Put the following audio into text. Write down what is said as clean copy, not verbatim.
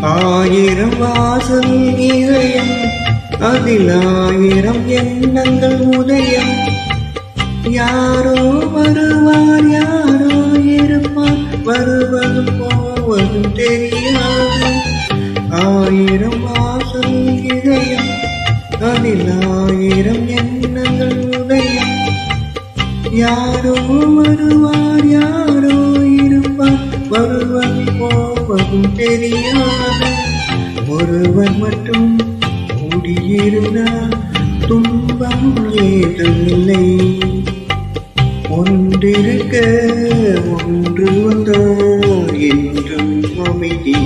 ஆயிரம் வாசல் இதயம், அதில் ஆயிரம் எண்ணங்கள் உதயம். யாரோ வருவார், யாரோ இருப்பார், வருவதும் போவதும் தெரியாது. ஆயிரம் வாசல் இதயம், அதில் ஆயிரம் எண்ணங்கள் உதயம். யாரோ வருவார், யாரோ இருப்பார், வருவதும் போவதும் தெரியாது. ஒருவர் மட்டும் கூடியிருந்தால் துன்பம் ஏதுமில்லை. ஒன்றிருக்க ஒன்று வந்தால் என்றும் அமைதி.